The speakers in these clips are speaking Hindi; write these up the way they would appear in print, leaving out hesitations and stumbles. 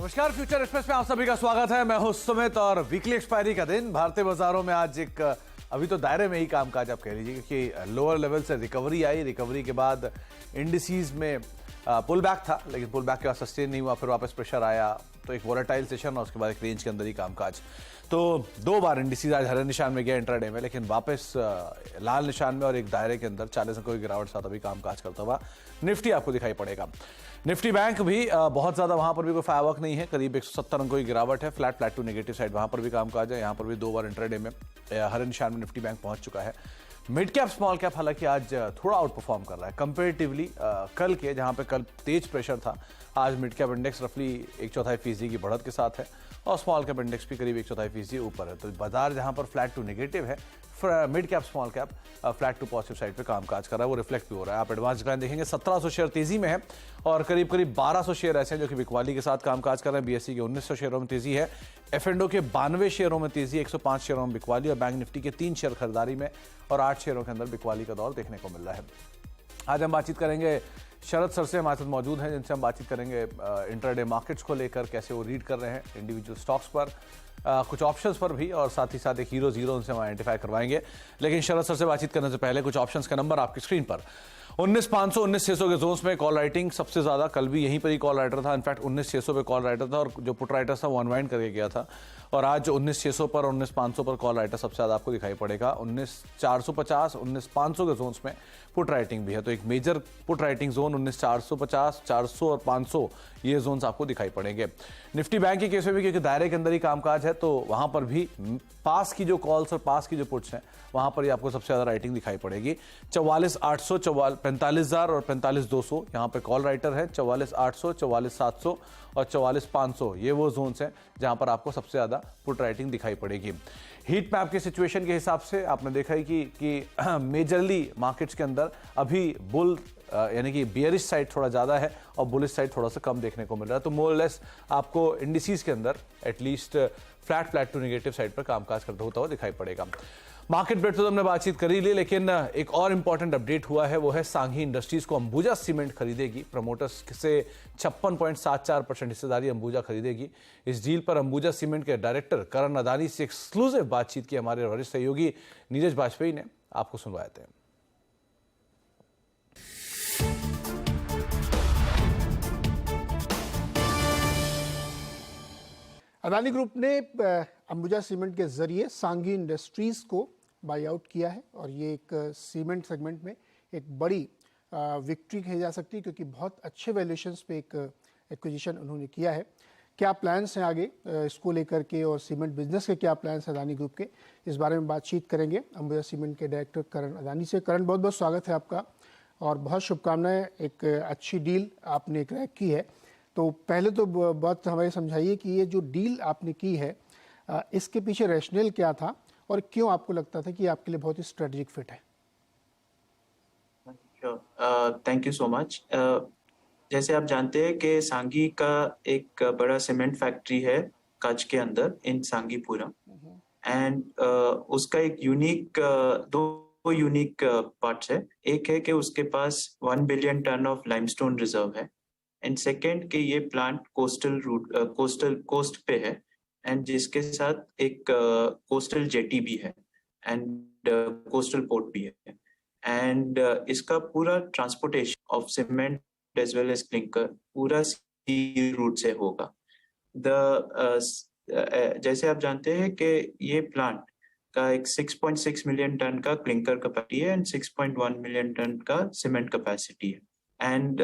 नमस्कार, फ्यूचर एक्सप्रेस में आप सभी का स्वागत है। मैं हूं सुमित और वीकली एक्सपायरी का दिन भारतीय बाजारों में आज एक अभी तो दायरे में ही कामकाज आप कह लीजिए, क्योंकि लोअर लेवल से रिकवरी आई। रिकवरी के बाद इंडिसीज में पुल बैक था, लेकिन पुल बैक के बाद सस्टेन नहीं हुआ, फिर वापस प्रेशर आया, तो एक वोलेटाइल सेशन और उसके बाद एक रेंज के अंदर ही कामकाज। तो दो बार इंडिसीज आज हरे निशान में गया इंट्राडे में, लेकिन वापस लाल निशान में और एक दायरे के अंदर 40 अंकों की गिरावट साथ अभी कामकाज करता हुआ निफ्टी आपको दिखाई पड़ेगा। निफ्टी बैंक भी बहुत ज़्यादा वहाँ पर भी कोई फायरवर्क नहीं है, करीब 170 अंकों की गिरावट है, फ्लैट टू नेगेटिव साइड वहाँ पर भी कामकाज है। यहाँ पर भी दो बार इंट्राडे में हरे निशान में निफ्टी बैंक पहुँच चुका है। मिड कैप स्मॉल कैप हालांकि आज थोड़ा आउट परफॉर्म कर रहा है कंपेरेटिवली कल के, जहाँ पे कल तेज प्रेशर था। आज मिड कैप इंडेक्स रफली 1/4% की बढ़त के साथ है और स्मॉल कैप इंडेक्स भी करीब 1/4% ऊपर है। तो बाजार जहाँ पर फ्लैट टू नेगेटिव है, mid cap small cap flat to positive side पे कामकाज कर रहा है, वो रिफ्लेक्ट भी हो रहा है। आप एडवांस डिक्लाइन देखेंगे 1700 शेयर तेजी में है और करीब 1200 शेयर ऐसे हैं जो कि बिकवाली के साथ कामकाज कर रहे हैं। बीएसई के 1900 शेयरों में तेजी है, एफ&ओ के 92 शेयरों में तेजी, 105 शेयरों में बिकवाली और बैंक निफ्टी के 3 शेयर खरीदारी में और 8 शेयरों के अंदर बिकवाली का दौर देखने को मिल रहा है। आज हम बातचीत करेंगे शरद सर से, हमारे साथ मौजूद हैं, जिनसे हम बातचीत करेंगे इंट्राडे मार्केट्स को लेकर, कैसे वो रीड कर रहे हैं इंडिविजुअल स्टॉक्स पर, कुछ ऑप्शंस पर भी, और साथ ही साथ एक हीरो जीरो उनसे हम आइडेंटिफाई करवाएंगे। लेकिन शरद सर से बातचीत करने से पहले कुछ ऑप्शंस का नंबर आपकी स्क्रीन पर 19,500 19,600 के जोन्स में कॉल राइटिंग सबसे ज्यादा, कल भी यहीं पर ही कॉल राइटर था। इनफैक्ट 19,600 पे कॉल राइटर था और जो पुट राइटर था वो अनवाइंड करके गया था। और आज 19,600 पर और 19,500 पर कॉल राइटर सबसे ज्यादा आपको दिखाई पड़ेगा। 19,450 19,500 के जोन्स में पुट राइटिंग भी है, तो एक मेजर पुट राइटिंग जोन 19,450 400 और 500 ये जोन्स आपको दिखाई पड़ेंगे। निफ्टी बैंक के केस में भी क्योंकि दायरे के अंदर ही कामकाज है, तो वहां पर भी पास की जो कॉल्स और पास की जो पुट्स हैं वहां पर ही आपको सबसे ज्यादा राइटिंग दिखाई पड़ेगी। 44,800 45,000 और 45,200 यहाँ पे कॉल राइटर है। 44,800 44,700 और 44,500 ये वो जोन्स हैं जहां पर आपको सबसे ज्यादा पुट राइटिंग दिखाई पड़ेगी। हीट मैप के सिचुएशन के हिसाब से आपने देखा है कि मेजरली मार्केट्स के अंदर अभी बुल यानी कि बियरिश साइड थोड़ा ज़्यादा है और बुलिश साइड थोड़ा सा कम देखने को मिल रहा है। तो मोर लेस आपको इंडिसीज के अंदर at least flat to negative side पर कामकाज करता होता हुआ दिखाई पड़ेगा। मार्केट ब्रेड तो हमने बातचीत कर ही ली, लेकिन एक और इंपॉर्टेंट अपडेट हुआ है, वो है सांघी इंडस्ट्रीज को अंबुजा सीमेंट खरीदेगी। प्रमोटर्स से 56.74% हिस्सेदारी अंबुजा खरीदेगी। इस डील पर अंबुजा सीमेंट के डायरेक्टर करण अदानी से एक्सक्लूसिव बातचीत की हमारे वरिष्ठ सहयोगी नीरज बाजपेयी ने, आपको सुनवाए थे। अदानी ग्रुप ने अंबुजा सीमेंट के जरिए सांघी इंडस्ट्रीज को बाई आउट किया है और ये एक सीमेंट सेगमेंट में एक बड़ी विक्ट्री कही जा सकती है, क्योंकि बहुत अच्छे वैल्यूएशंस पे एक एक्विजिशन उन्होंने किया है। क्या प्लान्स हैं आगे इसको लेकर के और सीमेंट बिजनेस के क्या प्लान्स हैं अदानी ग्रुप के, इस बारे में बातचीत करेंगे अंबुजा सीमेंट के डायरेक्टर करण अदानी से। करण, बहुत बहुत स्वागत है आपका और बहुत शुभकामनाएं, एक अच्छी डील आपने क्रैक की है। तो पहले तो बात हमें समझाइए कि ये जो डील आपने की है इसके पीछे रैशनल क्या था और क्यों आपको लगता था कि आपके लिए बहुत ही स्ट्रेटेजिक फिट है। Thank you so much. जैसे आप जानते हैं कि सांगी का एक बड़ा सीमेंट फैक्ट्री है कच्छ के अंदर इन सांगीपुरम, एंड उसका एक यूनिक दो यूनिक पार्ट्स है। एक है कि उसके पास 1 billion ton of limestone reserve है, एंड सेकेंड कि ये प्लांट कोस्ट पे है एंड जिसके साथ एक कोस्टल जेटी भी है एंड कोस्टल पोर्ट भी है, एंड इसका पूरा transportation of cement as well as clinker पूरा सी रूट से होगा। जैसे आप जानते हैं कि ये प्लांट का एक 6.6 मिलियन टन का क्लिंकर कैपेसिटी है एंड 6.1 मिलियन टन का सीमेंट कैपेसिटी है। एंड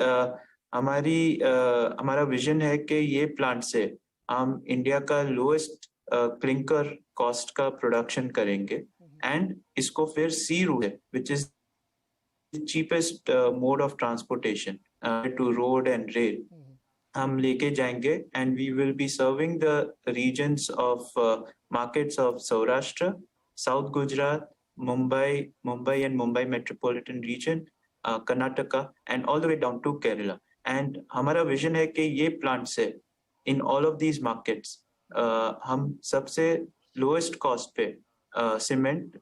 हमारा विजन है कि ये प्लांट से हम इंडिया का लोएस्ट क्लिंकर कॉस्ट का प्रोडक्शन करेंगे एंड इसको फिर सी रूट है which is cheapest mode of transportation to road and rail हम लेके जाएंगे, and we will be serving the regions of markets of Saurashtra, south Gujarat, Mumbai and Mumbai metropolitan region, Karnataka and all the way down to Kerala. And हमारा विजन है कि ये प्लांट से in all of these markets हम सबसे लोएस्ट कॉस्ट पे सीमेंट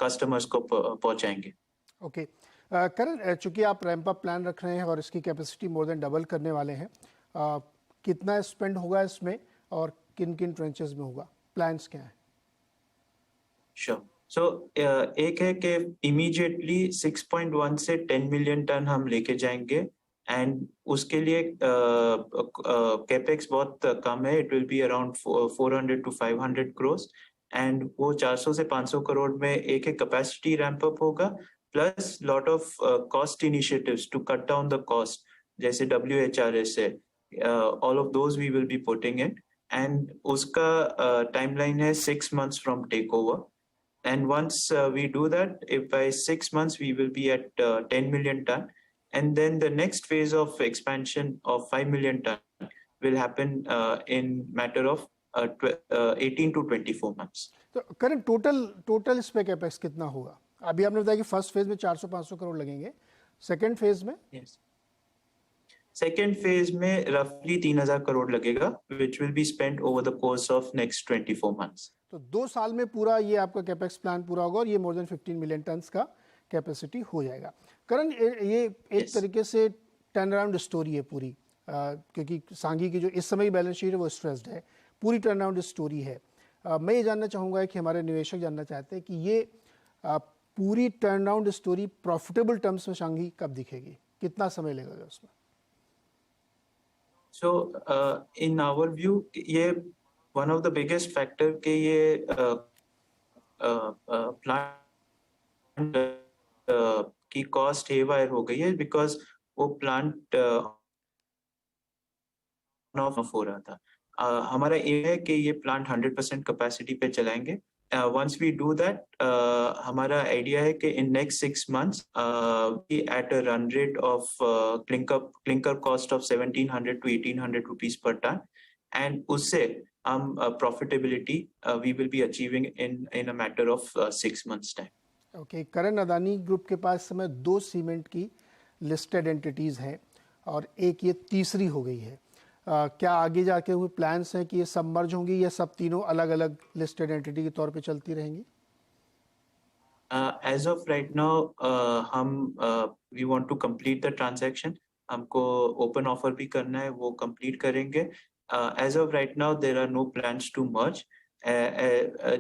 कस्टमर्स को पहुंचाएंगे। ओके करण, चूंकि आप रैंप अप प्लान रख रहे हैं और इसकी कैपेसिटी मोर देन डबल करने वाले हैं, कितना स्पेंड होगा इसमें और किन किन ट्रेंचेस में होगा, प्लान्स क्या है? श्योर। सो एक है कि इमीडिएटली 6.1 से 10 मिलियन टन हम लेके जाएंगे, एंड उसके लिए कैपेक्स बहुत कम है, it will be around 400 to 500 crores, and वो 400 से 500 करोड़ में एक कैपेसिटी रैंप अप होगा, plus lot of cost initiatives to cut down the cost, जैसे WHRS है, all of those we will be putting in, and उसका टाइमलाइन है 6 months from take over. And once we do that, if by 6 months we will be at 10 million ton, and then the next phase of expansion of 5 million ton will happen in matter of 18 to 24 months. तो करेंट टोटल इस पे कैपेक्स कितना होगा? अभी आपने बताया कि फर्स्ट फेज में 400-500 करोड़ लगेंगे, सेकंड फेज में? Yes. Second phase में roughly 3,000 करोड़ लगेगा, which will be spent over the course of next 24 months. तो 2 साल में पूरा ये आपका कैपेक्स प्लान पूरा होगा और ये मोर देन 15 मिलियन टन्स का कैपेसिटी हो जाएगा। करण, ये एक तरीके से टर्न अराउंड स्टोरी है पूरी, क्योंकि सांगी की जो इस समय बैलेंस शीट है वो स्ट्रेस्ड है, पूरी टर्न अराउंड स्टोरी है। मैं ये जानना चाहूँगा कि हमारे निवेशक जानना चाहते हैं कि ये पूरी turn around story profitable terms में सांगी कब दिखेगी, कितना समय लगेगा उसमें? So in our view, ये one of the biggest factor के ये plant की cost haywire हो गई है, because वो plant ऑफ हो रहा था। हमारा एम है कि ये प्लांट 100% कैपेसिटी पे चलाएंगे। Once we do that, हमारा आइडिया है कि in next 6 months we at a run rate of clinker cost of 1,700 to 1,800 rupees per ton, and उससे हम profitability we will be achieving in a matter of 6 months time. Okay, Karan Adani group के पास इस समय 2 सीमेंट की लिस्टेड एंटिटीज़ हैं और एक ये तीसरी हो गई है। क्या आगे जाके हुए प्लान्स हैं कि ये सब मर्ज होंगी या सब तीनों अलग अलग लिस्टेड एंटिटी के तौर पे चलती रहेंगी? As of right now, हम we want to complete the transaction. हमको open offer भी करना है, वो complete करेंगे। As of right now, there are no plans to merge.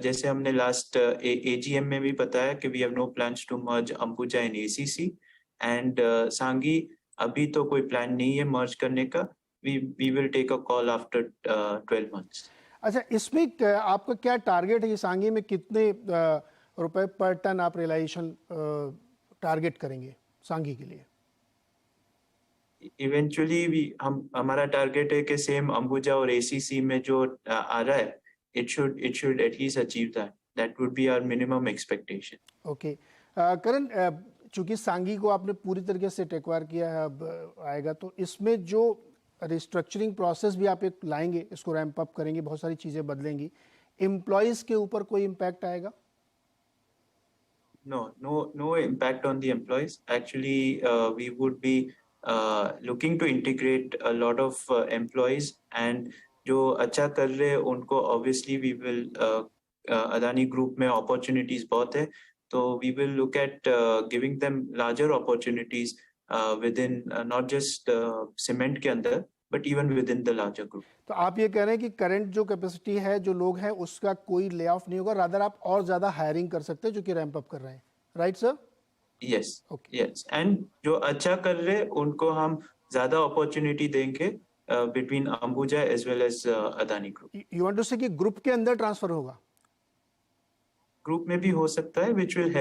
जैसे हमने last AGM में भी बताया कि we have no plans to merge Ambuja and ACC, and सांगी अभी तो कोई प्लान नहीं है मर्ज करने का। We will take a call after 12 months. अच्छा, इसमें आपका क्या टारगेट है? ये सांगी में कितने रुपए पर टन आप रियलाइजेशन टारगेट करेंगे सांगी के लिए? इवेंचुअली हमारा टारगेट है कि सेम अंबुजा और ACC में जो आ रहा है, it should at least achieve that. That would be our minimum expectation. Okay, Karan, चूंकि सांगी को आपने पूरी तरीके से टेकवार किया है, अब आएगा तो इसमें जो रिस्ट्रक्चरिंग प्रोसेस भी आप एक लाएंगे, इसको रैंप अप करेंगे, बहुत सारी चीज़ें बदलेंगी, एम्प्लॉयज़ के ऊपर कोई इम्पैक्ट आएगा? No impact on the employees. Actually, we would be looking to integrate a lot of employees, and जो अच्छा कर रहे हैं उनको obviously we will Adani Group में opportunities बहुत है, तो we will look at giving them larger opportunities within not just cement के अंदर, but even within the larger group. तो आप ये कह रहे हैं कि करंट जो कैपेसिटी है, जो लोग हैं, उसका कोई ले ऑफ नहीं होगा, रादर आप और ज़्यादा हायरिंग कर सकते हैं जो कि रैंप अप कर रहे हैं, right sir? Yes, Okay. yes, and जो अच्छा कर रहे हैं उनको हम ज़्यादा opportunity देंगे between Ambuja as well as Adani Group. You want to say कि ग्रुप के अंदर ट्रांसफर होगा? ग्रुप में भी हो सकता है, which will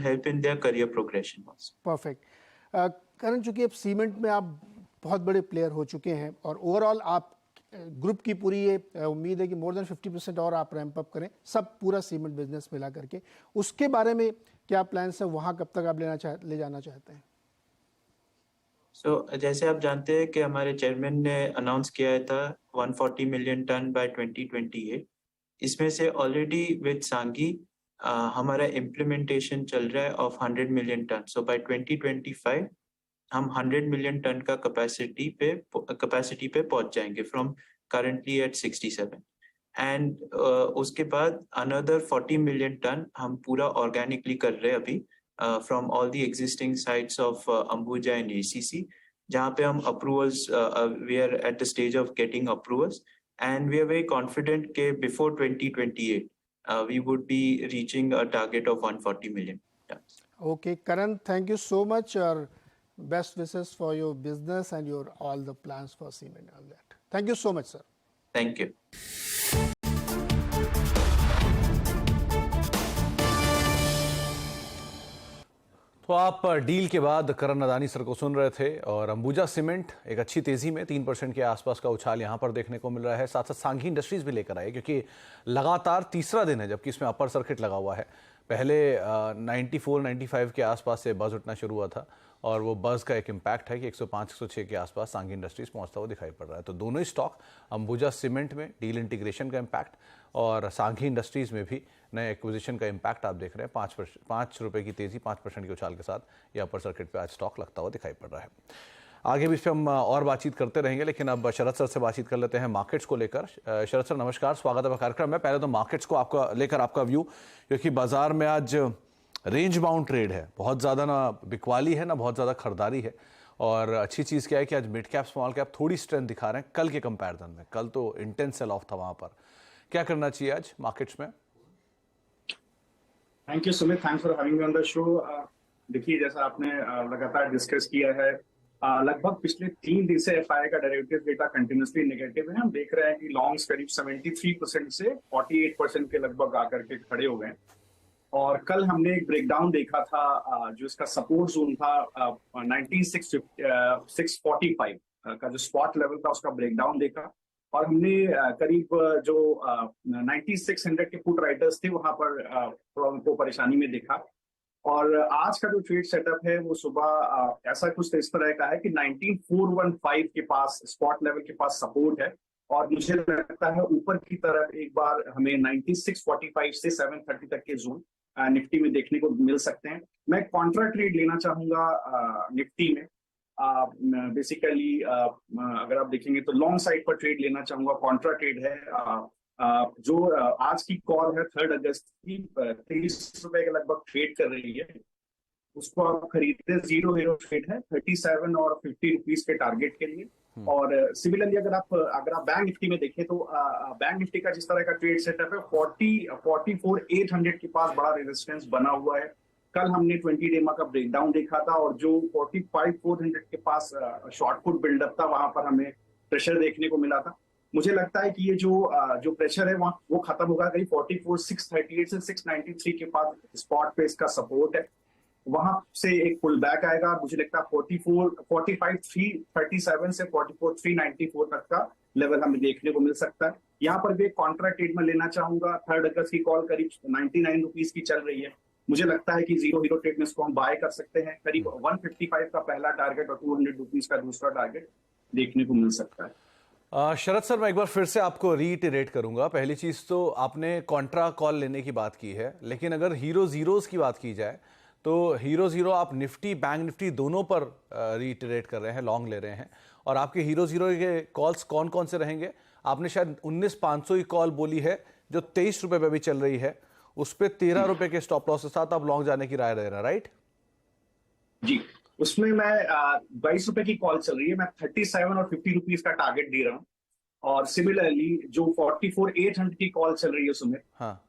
help in their career progression also. Perfect. Karan, चूंकि अब सीमेंट में आप बहुत बड़े प्लेयर हो चुके हैं और ओवरऑल आप ग्रुप की पूरी ये उम्मीद है कि मोर देन 50% और आप रैंप अप करें, सब पूरा सीमेंट बिजनेस मिला करके, उसके बारे में क्या प्लान्स है? वहाँ कब तक आप ले जाना चाहते हैं? जैसे आप जानते हैं कि हमारे चेयरमैन ने अनाउंस किया था 140 मिलियन टन बाय 2028। इसमें से ऑलरेडी विद सांगी हमारा इम्प्लीमेंटेशन चल रहा है of 100 million ton. So by 2025 हम 100 मिलियन टन का कैपेसिटी पे पहुंच जाएंगे फ्रॉम करंटली एट 67, एंड उसके बाद अनदर 40 मिलियन टन हम पूरा ऑर्गेनिकली कर रहे हैं अभी from all the existing sites of Ambuja and ACC, जहाँ पे हम approvals, we are at the stage of getting approvals and we are very confident के before 2028 we would be reaching a target of 140 million tons. Okay, Karan, thank you so much. Your best wishes for your business and your all the plans for cement and all that. Thank you so much, sir. Thank you. तो आप डील के बाद करण अदानी सर को सुन रहे थे और अंबुजा सीमेंट एक अच्छी तेजी में 3% के आसपास का उछाल यहां पर देखने को मिल रहा है। साथ साथ सांघी इंडस्ट्रीज भी लेकर आए क्योंकि लगातार तीसरा दिन है जबकि इसमें अपर सर्किट लगा हुआ है। पहले 94-95 के आसपास से बज़ उठना शुरू हुआ था और वो बज़ का एक इम्पैक्ट है कि 105-106 के आसपास सांघी इंडस्ट्रीज पहुंचता हुआ दिखाई पड़ रहा है। तो दोनों ही स्टॉक, अंबुजा सीमेंट में डील इंटीग्रेशन का इम्पैक्ट और सांघी इंडस्ट्रीज में भी नए एक्विजिशन का इम्पैक्ट आप देख रहे हैं। 5 रुपये की तेजी, 5% के उछाल के साथ ये अपर सर्किट पे आज स्टॉक लगता हुआ दिखाई पड़ रहा है। आगे भी इस पर हम और बातचीत करते रहेंगे, लेकिन अब शरद सर से बातचीत कर लेते हैं मार्केट्स को लेकर। शरद सर नमस्कार, स्वागत है कार्यक्रम में। पहले तो मार्केट्स को आपका लेकर आपका व्यू, क्योंकि बाजार में आज रेंज बाउंड ट्रेड है, बहुत ज़्यादा ना बिकवाली है ना बहुत ज़्यादा खरीदारी है। और अच्छी चीज़ क्या है कि आज मिड कैप स्मॉल कैप थोड़ी स्ट्रेंथ दिखा रहे हैं कल के कंपैरिजन में। कल तो इंटेंस सेल ऑफ था वहाँ पर। क्या करना चाहिए आज मार्केट्स में? Thank you Sumit, thanks for having me on the show. देखिए, जैसा आपने लगातार डिस्कस किया है, लगभग पिछले 3 दिन से एफआई का डेरिवेटिव डेटा कंटिन्यूसली नेगेटिव है। हम देख रहे हैं कि लॉन्ग्स करीब 73% से 48% के लगभग आकर के खड़े हो गए। और कल हमने एक ब्रेकडाउन देखा था, जो इसका सपोर्ट जोन था 9645 का जो स्पॉट लेवल था, उसका ब्रेकडाउन देखा। और हमने करीब जो 9600 के पुट राइटर्स थे वहां पर थोड़ा उनको परेशानी में देखा। और आज का जो ट्रेड सेटअप है वो सुबह ऐसा कुछ इस तरह का है कि 19415 के पास स्पॉट लेवल के पास सपोर्ट है और मुझे लगता है ऊपर की तरफ एक बार हमें 9645 से 730 तक के जोन निफ्टी में देखने को मिल सकते हैं। मैं कॉन्ट्रा ट्रेड लेना चाहूंगा निफ्टी में। बेसिकली अगर आप देखेंगे तो लॉन्ग साइड पर ट्रेड लेना चाहूंगा। कॉन्ट्रा ट्रेड है जो आज की कॉल है 3 अगस्त की 30 रुपए के लगभग ट्रेड कर रही है, उसको आप खरीदते 0 ट्रेड है 37 और 50 रुपीज के टारगेट के लिए। और सिमिलरली अगर आप बैंक निफ्टी में देखें तो बैंक निफ्टी का जिस तरह का ट्रेड सेटअप है 44,800 के पास बड़ा रेजिस्टेंस बना हुआ है। कल हमने 20 डेमा का ब्रेकडाउन देखा था और जो 45,400 के पास शॉर्टपुट बिल्डअप था वहां पर हमें प्रेशर देखने को मिला था। मुझे लगता है कि ये जो प्रेशर है वो खत्म होगा करीब 44,638 से 693 के पास स्पॉट पे इसका सपोर्ट है। वहां से एक पुल बैक आएगा। मुझे लगता है 45,337 से 44,394 तक का लेवल हमें देखने को मिल सकता है। यहाँ पर भी एक कॉन्ट्रा ट्रेड में लेना चाहूंगा। 3 अगस्त की कॉल करीब 99 रुपीज की चल रही है। मुझे लगता है कि 0 ट्रेड में इसको हम बाय कर सकते हैं। करीब 155 का पहला टारगेट और 200 रुपीज का दूसरा टारगेट देखने को मिल सकता है। शरद सर, मैं एक बार फिर से आपको रीइटरेट करूंगा। पहली चीज तो आपने कॉन्ट्रा कॉल लेने की बात की है, लेकिन अगर हीरो जीरोस की बात की जाए तो हीरो जीरो आप निफ्टी बैंक निफ्टी दोनों पर रीइटरेट कर रहे हैं, लॉन्ग ले रहे हैं। और आपके हीरो जीरो के कॉल्स कौन कौन से रहेंगे? आपने शायद 19,500 की कॉल बोली है जो 23 रुपए पे भी चल रही है, उस पर 13 रुपए के स्टॉप लॉस के साथ आप लॉन्ग जाने की राय दे रहे हैं, राइट? जी, उसमें मैं 22 रुपए की कॉल चल रही है, मैं 37 और 50 रुपीज का टारगेट दे रहा हूँ। और सिमिलरली जो 44,800 की कॉल चल रही है सुमित, हाँ,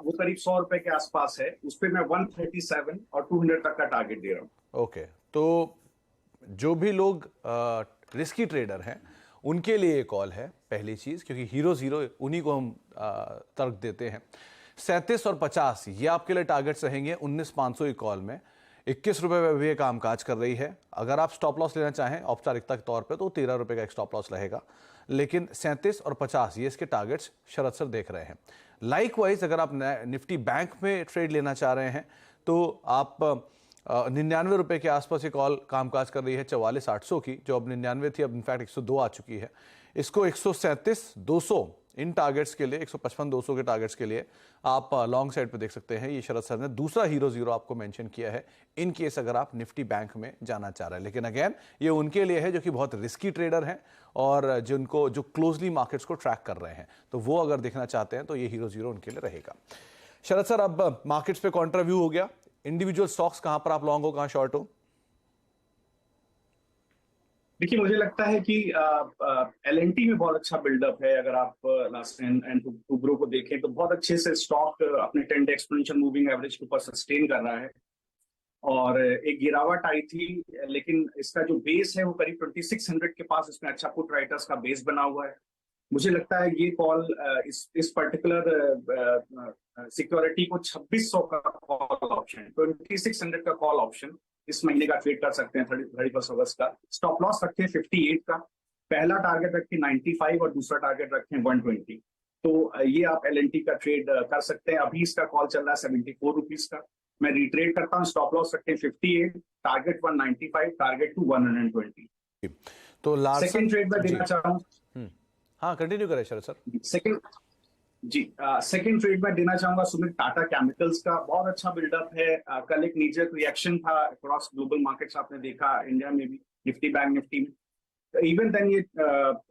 वो करीब 100 रुपए के आसपास है, उस पर मैं 137 और 200 तक का टारगेट दे रहा हूँ। ओके, तो जो भी लोग रिस्की ट्रेडर हैं उनके लिए ये कॉल है पहली चीज, क्योंकि हीरो जीरो उन्हीं को हम तर्क देते हैं। 37 और 50 ये आपके लिए टारगेट्स रहेंगे 19,500 की कॉल में। 21 रुपए पे भी ये कामकाज कर रही है। अगर आप स्टॉप लॉस लेना चाहें औपचारिकता के तौर पे तो 13 रुपए का एक स्टॉप लॉस रहेगा, लेकिन 37 और 50 ये इसके टारगेट्स शरद सर देख रहे हैं। लाइकवाइज अगर आप निफ्टी बैंक में ट्रेड लेना चाह रहे हैं तो आप 99 रुपए के आसपास ये कॉल कामकाज कर रही है 44,800 की, जो अब 99 थी, अब इनफैक्ट 102 आ चुकी है। इसको 137,200 इन टारगेट्स के लिए, 155,200 के टारगेट्स के लिए आप लॉन्ग साइड पे देख सकते हैं। ये शरद सर ने दूसरा हीरो जीरो आपको मेंशन किया है इन केस अगर आप निफ्टी बैंक में जाना चाह रहे हैं। लेकिन अगेन ये उनके लिए है जो कि बहुत रिस्की ट्रेडर हैं और जिनको जो क्लोजली मार्केट्स को ट्रैक कर रहे हैं, तो वो अगर देखना चाहते हैं तो ये हीरो जीरो उनके लिए रहेगा। शरद सर, अब मार्केट्स पे कॉन्ट्रा व्यू हो गया। इंडिविजुअल स्टॉक्स कहां पर आप लॉन्ग हो, कहां शॉर्ट हो? देखिए, मुझे लगता है कि L&T में बहुत अच्छा बिल्डअप है। अगर आप लास्ट एंड टू को देखें तो बहुत अच्छे से स्टॉक अपने 10 डे एक्सपोनेंशियल मूविंग एवरेज के ऊपर सस्टेन कर रहा है और एक गिरावट आई थी, लेकिन इसका जो बेस है वो करीब 2600 के पास इसमें अच्छा पुट राइटर्स का बेस बना हुआ है। मुझे लगता है ये कॉल इस पर्टिकुलर सिक्योरिटी को 2600 का कॉल ऑप्शन, 2600 का कॉल ऑप्शन इस महीने का ट्रेड कर सकते हैं 31 अगस्त का। स्टॉप लॉस रखें 58 का, पहला टारगेट रखें 95 और दूसरा टारगेट रखें 120। तो ये आप L&T का ट्रेड कर सकते हैं। अभी इसका कॉल चल रहा है 74 रुपीज का। मैं रिट्रेड करता हूँ, स्टॉप लॉस रखें 58, टारगेट 195, टारगेट टू 120। तो लार्सन सेकंड ट्रेड में देना चाह रहा हूँ। हाँ, कंटिन्यू करें शरद सर। सेकंड ट्रेड में देना चाहूंगा सुमित, टाटा केमिकल्स का बहुत अच्छा बिल्डअप है। कल एक नीजर रिएक्शन था अक्रॉस ग्लोबल मार्केट्स, आपने देखा इंडिया में भी, निफ्टी बैंक निफ्टी में। इवन देन ये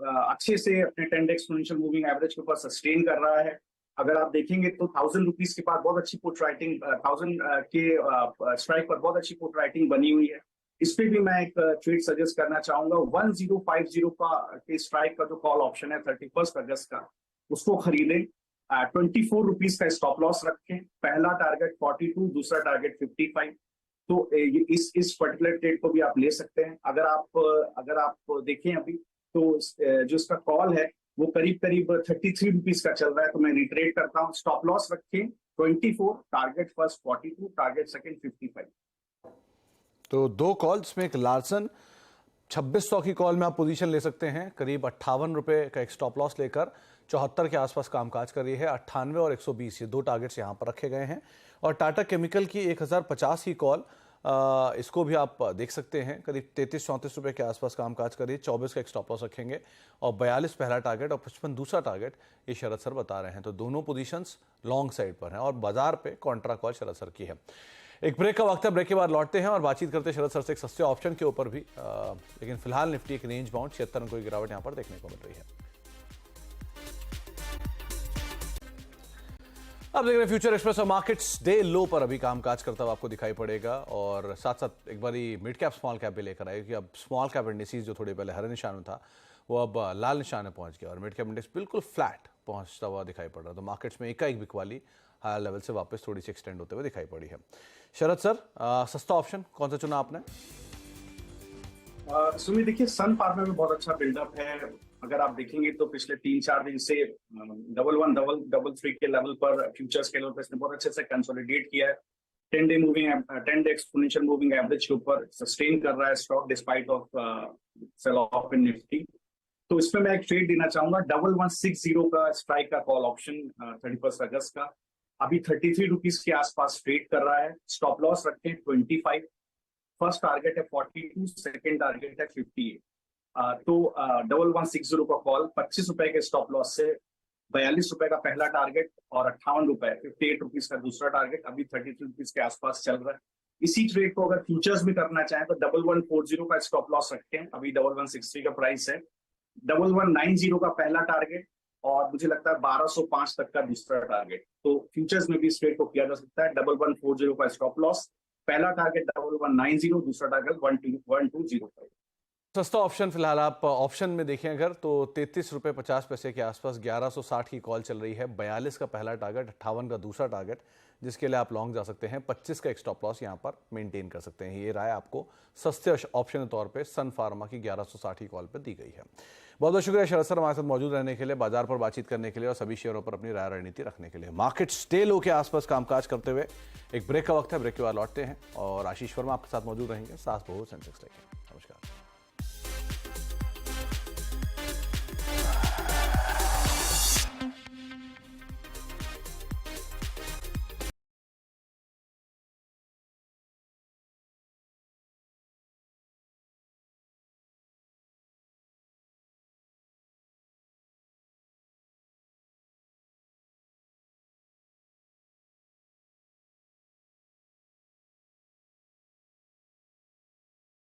अच्छे से अपने 10 डे एक्सपोनेंशियल मूविंग एवरेज के ऊपर सस्टेन कर रहा है। अगर आप देखेंगे तो 1000 रुपीज के पास बहुत अच्छी पुट राइटिंग, 1000 के स्ट्राइक पर बहुत अच्छी पुट राइटिंग बनी हुई है। इस पे भी मैं एक ट्रेड सजेस्ट करना चाहूंगा। 1050 का के स्ट्राइक का जो कॉल ऑप्शन है 31 अगस्त का, उसको खरीदें। 24 रुपीज का स्टॉप लॉस रखें, पहला टारगेट 42, दूसरा टारगेट 55। तो इस पर्टिकुलर ट्रेड को भी आप ले सकते हैं। अगर आप देखें अभी तो जो इसका कॉल है वो करीब 33 रुपीज का चल रहा है, तो मैं रिट्रेड करता हूँ। स्टॉप लॉस रखें 24, टारगेट फर्स्ट 42, टारगेट सेकंड 55। तो दो कॉल्स में एक लार्सन 2600 की कॉल में आप पोजीशन ले सकते हैं, करीब 58 रुपए का एक स्टॉप लॉस लेकर 74 के आसपास कामकाज कर रही है। 98 और 120 ये दो टारगेट्स यहां पर रखे गए हैं। और टाटा केमिकल की 1050 की कॉल, इसको भी आप देख सकते हैं, करीब 33-34 रुपए के आसपास कामकाज कर रही है। 24 का एक स्टॉप लॉस रखेंगे और 42 पहला टारगेट और 55 दूसरा टारगेट, ये शरद सर बता रहे हैं। तो दोनों पोजीशंस लॉन्ग साइड पर हैं और बाजार पे कॉन्ट्रा कॉल शरद सर की है। एक ब्रेक का वक्त है, ब्रेक के बाद लौटते हैं और बातचीत करते हैं शरद सर से एक सस्ते ऑप्शन के ऊपर भी। लेकिन फिलहाल निफ्टी एक रेंज बाउंड 76 अंकों की गिरावट यहां पर देखने को मिल रही है। अब देख रहे हैं फ्यूचर एक्सप्रेस और मार्केट्स डे लो पर अभी कामकाज करता हुआ आपको दिखाई पड़ेगा और साथ साथ एक बारी मिड कैप स्मॉल कैप भी लेकर आए कि अब स्मॉल कैप इंडेक्स जो थोड़ी पहले हरे निशान में था वो अब लाल निशान में पहुंच गया और मिड कैप इंडेक्स बिल्कुल फ्लैट पहुंचता हुआ दिखाई पड़ रहा है। तो मार्केट्स में एकाएक बिकवाली हायर लेवल से वापस थोड़ी सी एक्सटेंड होते हुए दिखाई पड़ी है। शरद सर, सस्ता ऑप्शन कौन सा चुना आपने? सुमित, देखिए सन फार्मा में बहुत अच्छा बिल्डअप है। अगर आप देखेंगे तो पिछले 3-4 दिन से 11-3 के लेवल पर फ्यूचर्स के लेवल पर इसने बहुत अच्छे से कंसोलिडेट किया है। 10 डे एक्सपोनेंशियल मूविंग एवरेज के ऊपर सस्टेन कर रहा है stock despite of sell off in Nifty. तो इसमें मैं एक ट्रेड देना चाहूंगा, 1160 का स्ट्राइक का कॉल ऑप्शन 31 अगस्त का। अभी 33 रुपीज के आसपास ट्रेड कर रहा है। स्टॉप लॉस रखें 25, फर्स्ट टारगेट है 42, सेकंड टारगेट है 58। तो 1160 का कॉल 25 रुपए के स्टॉप लॉस से 42 रुपए का पहला टारगेट और 58 रुपए 58 रुपीज का दूसरा टारगेट, अभी 33 रुपीज के आसपास चल रहा है। इसी ट्रेड को अगर फ्यूचर्स में करना चाहें तो 1140 का स्टॉप लॉस रखें, अभी 1160 का प्राइस है। 1190 का पहला टारगेट और मुझे लगता है 1205 तक का दूसरा टारगेट। तो फ्यूचर्स में भी इस ट्रेड को किया जा सकता है। 1140 का स्टॉप लॉस, पहला टारगेट 1190, दूसरा टारगेट 1205। सस्ता ऑप्शन फिलहाल आप ऑप्शन में देखें अगर तो 33 रुपये 50 पैसे के आसपास 1160 की कॉल चल रही है। 42 का पहला टारगेट, 58 का दूसरा टारगेट, जिसके लिए आप लॉन्ग जा सकते हैं। 25 का एक स्टॉप लॉस यहां पर मेंटेन कर सकते हैं। ये राय आपको सस्ते ऑप्शन के तौर पे सन फार्मा की 1160 की कॉल पर दी गई है। बहुत बहुत शुक्रिया शरद सर हमारे साथ मौजूद रहने के लिए, बाजार पर बातचीत करने के लिए और सभी शेयरों पर अपनी राय रणनीति रखने के लिए। मार्केट स्टे लो के आसपास कामकाज करते हुए एक ब्रेक का वक्त है, ब्रेक के बाद लौटते हैं और आशीष वर्मा आपके साथ मौजूद रहेंगे सास बहु सेंसेक्स लेके। नमस्कार।